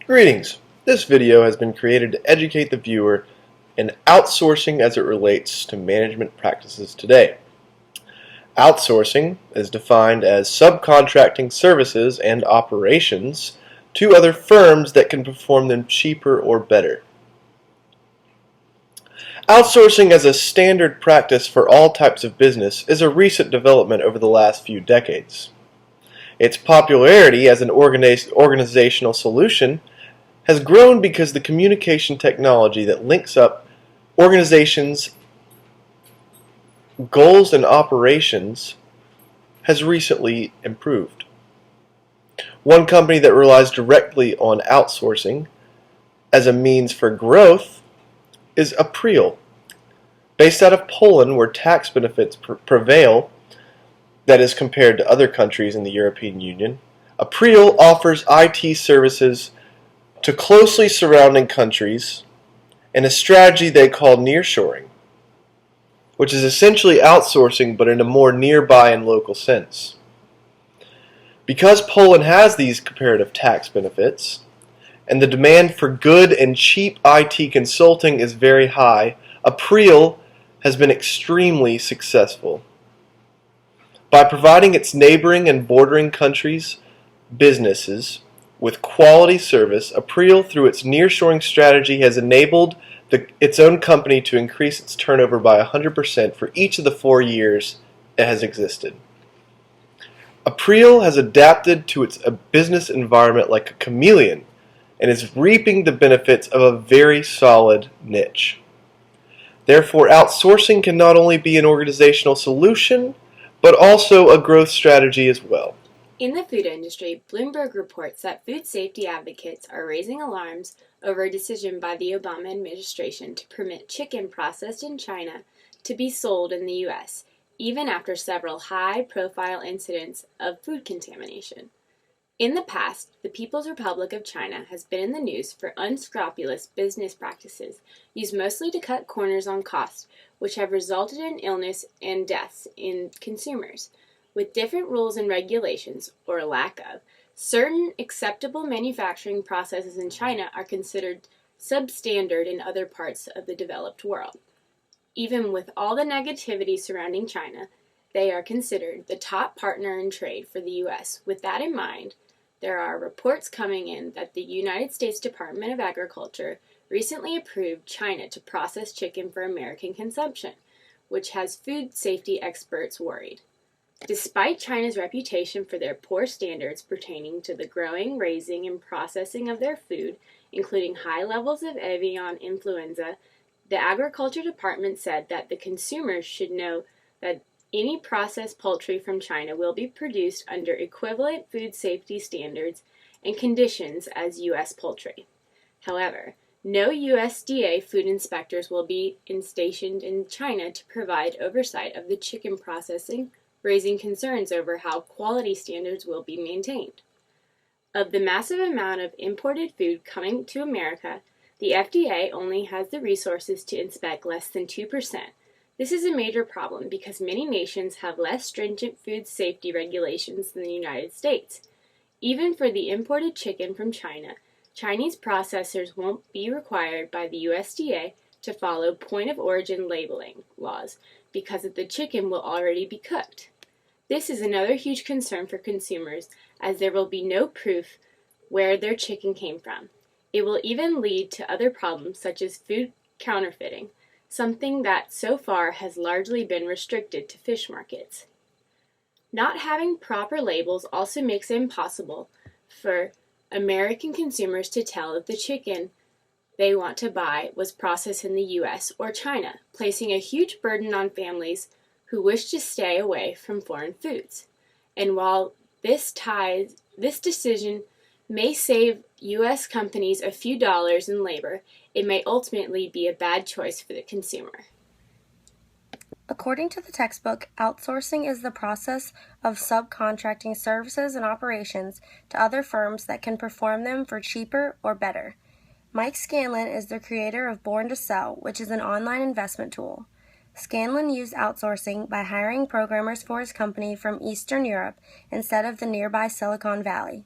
Greetings! This video has been created to educate the viewer in outsourcing as it relates to management practices today. Outsourcing is defined as subcontracting services and operations to other firms that can perform them cheaper or better. Outsourcing as a standard practice for all types of business is a recent development over the last few decades. Its popularity as an organizational solution has grown because the communication technology that links up organizations' goals and operations has recently improved. One company that relies directly on outsourcing as a means for growth is April. Based out of Poland, where tax benefits prevail, that is compared to other countries in the European Union, April offers IT services to closely surrounding countries in a strategy they call nearshoring, which is essentially outsourcing but in a more nearby and local sense. Because Poland has these comparative tax benefits, and the demand for good and cheap IT consulting is very high, April has been extremely successful. By providing its neighboring and bordering countries' businesses with quality service, April, through its nearshoring strategy, has enabled its own company to increase its turnover by 100% for each of the 4 years it has existed. April has adapted to its business environment like a chameleon and is reaping the benefits of a very solid niche. Therefore, outsourcing can not only be an organizational solution, but also a growth strategy as well. In the food industry, Bloomberg reports that food safety advocates are raising alarms over a decision by the Obama administration to permit chicken processed in China to be sold in the U.S., even after several high-profile incidents of food contamination. In the past, the People's Republic of China has been in the news for unscrupulous business practices used mostly to cut corners on cost, which have resulted in illness and deaths in consumers. With different rules and regulations, or lack of, certain acceptable manufacturing processes in China are considered substandard in other parts of the developed world. Even with all the negativity surrounding China, they are considered the top partner in trade for the U.S. With that in mind, there are reports coming in that the United States Department of Agriculture recently approved China to process chicken for American consumption, which has food safety experts worried. Despite China's reputation for their poor standards pertaining to the growing, raising, and processing of their food, including high levels of avian influenza, the Agriculture Department said that the consumers should know that any processed poultry from China will be produced under equivalent food safety standards and conditions as U.S. poultry. However, no USDA food inspectors will be stationed in China to provide oversight of the chicken processing, raising concerns over how quality standards will be maintained. Of the massive amount of imported food coming to America, the FDA only has the resources to inspect less than 2%. This is a major problem because many nations have less stringent food safety regulations than the United States. Even for the imported chicken from China, Chinese processors won't be required by the USDA to follow point of origin labeling laws because the chicken will already be cooked. This is another huge concern for consumers as there will be no proof where their chicken came from. It will even lead to other problems such as food counterfeiting, something that so far has largely been restricted to fish markets. Not having proper labels also makes it impossible for American consumers to tell if the chicken they want to buy was processed in the U.S. or China, placing a huge burden on families who wish to stay away from foreign foods. And while this decision may save U.S. companies a few dollars in labor, it may ultimately be a bad choice for the consumer. According to the textbook, outsourcing is the process of subcontracting services and operations to other firms that can perform them for cheaper or better. Mike Scanlon is the creator of Born to Sell, which is an online investment tool. Scanlon used outsourcing by hiring programmers for his company from Eastern Europe instead of the nearby Silicon Valley.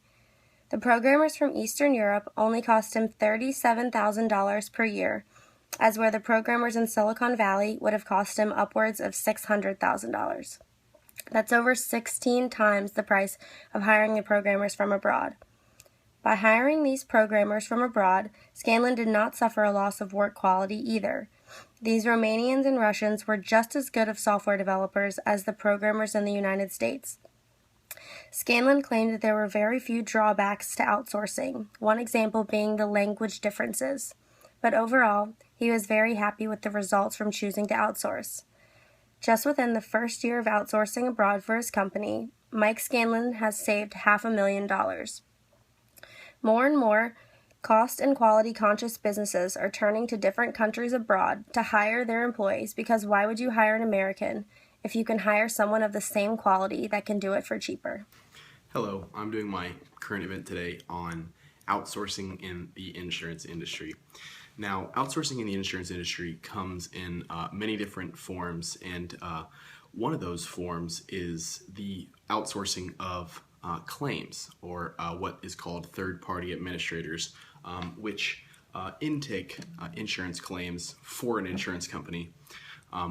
The programmers from Eastern Europe only cost him $37,000 per year, as where the programmers in Silicon Valley would have cost him upwards of $600,000. That's over 16 times the price of hiring the programmers from abroad. By hiring these programmers from abroad, Scanlon did not suffer a loss of work quality either. These Romanians and Russians were just as good of software developers as the programmers in the United States. Scanlon claimed that there were very few drawbacks to outsourcing, one example being the language differences. But overall, he was very happy with the results from choosing to outsource. Just within the first year of outsourcing abroad for his company, Mike Scanlon has saved $500,000. More and more cost and quality conscious businesses are turning to different countries abroad to hire their employees because why would you hire an American if you can hire someone of the same quality that can do it for cheaper? Hello, I'm doing my current event today on outsourcing in the insurance industry. Now, outsourcing in the insurance industry comes in many different forms, and one of those forms is the outsourcing of claims, or what is called third-party administrators, which intake insurance claims for an insurance company,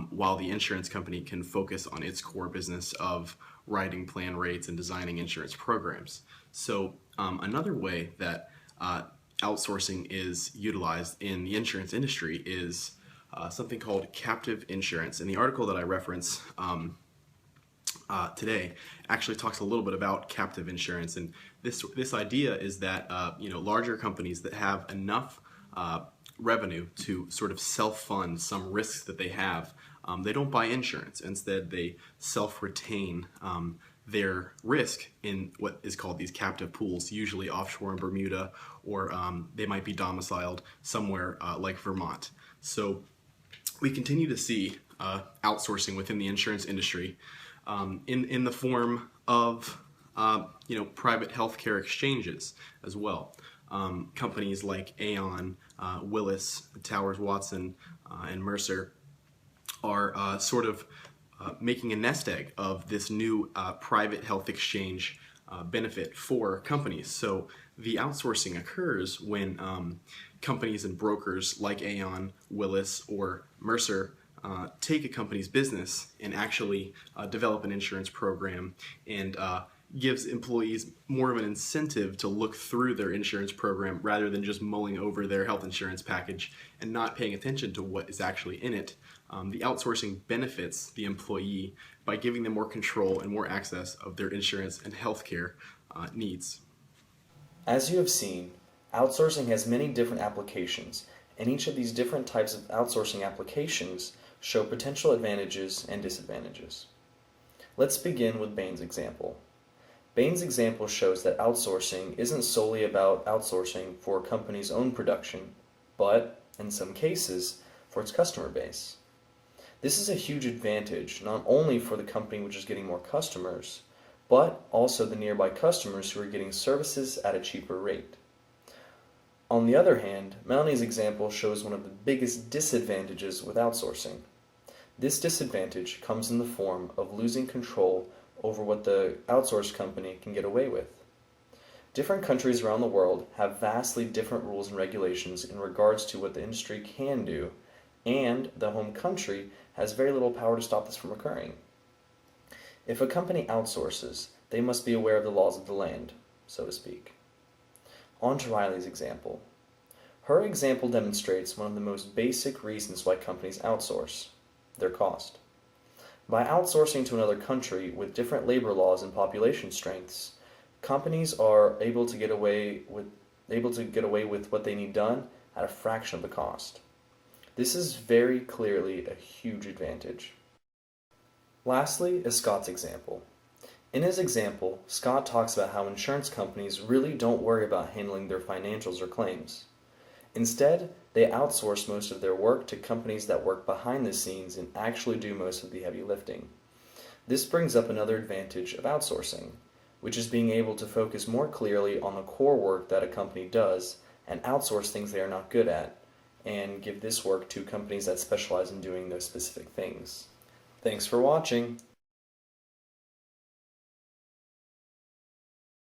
while the insurance company can focus on its core business of writing plan rates and designing insurance programs. So another way that outsourcing is utilized in the insurance industry is something called captive insurance. And the article that I reference today actually talks a little bit about captive insurance, and this idea is that larger companies that have enough revenue to sort of self-fund some risks that they have, they don't buy insurance. Instead, they self-retain their risk in what is called these captive pools, usually offshore in Bermuda, or they might be domiciled somewhere like Vermont. So we continue to see outsourcing within the insurance industry in the form of private healthcare exchanges as well. Companies like Aon, Willis, Towers Watson, and Mercer are sort of making a nest egg of this new private health exchange benefit for companies. So the outsourcing occurs when companies and brokers like Aon, Willis, or Mercer take a company's business and actually develop an insurance program and gives employees more of an incentive to look through their insurance program rather than just mulling over their health insurance package and not paying attention to what is actually in it. The outsourcing benefits the employee by giving them more control and more access of their insurance and healthcare needs. As you have seen, outsourcing has many different applications, and each of these different types of outsourcing applications show potential advantages and disadvantages. Let's begin with Bain's example. Bain's example shows that outsourcing isn't solely about outsourcing for a company's own production, but, in some cases, for its customer base. This is a huge advantage, not only for the company which is getting more customers, but also the nearby customers who are getting services at a cheaper rate. On the other hand, Melanie's example shows one of the biggest disadvantages with outsourcing. This disadvantage comes in the form of losing control over what the outsourced company can get away with. Different countries around the world have vastly different rules and regulations in regards to what the industry can do, and the home country has very little power to stop this from occurring. If a company outsources, they must be aware of the laws of the land, so to speak. On to Riley's example. Her example demonstrates one of the most basic reasons why companies outsource: their cost. By outsourcing to another country with different labor laws and population strengths, companies are able to get away with what they need done at a fraction of the cost. This is very clearly a huge advantage. Lastly is Scott's example. In his example, Scott talks about how insurance companies really don't worry about handling their financials or claims. Instead, they outsource most of their work to companies that work behind the scenes and actually do most of the heavy lifting. This brings up another advantage of outsourcing, which is being able to focus more clearly on the core work that a company does and outsource things they are not good at, and give this work to companies that specialize in doing those specific things. Thanks for watching.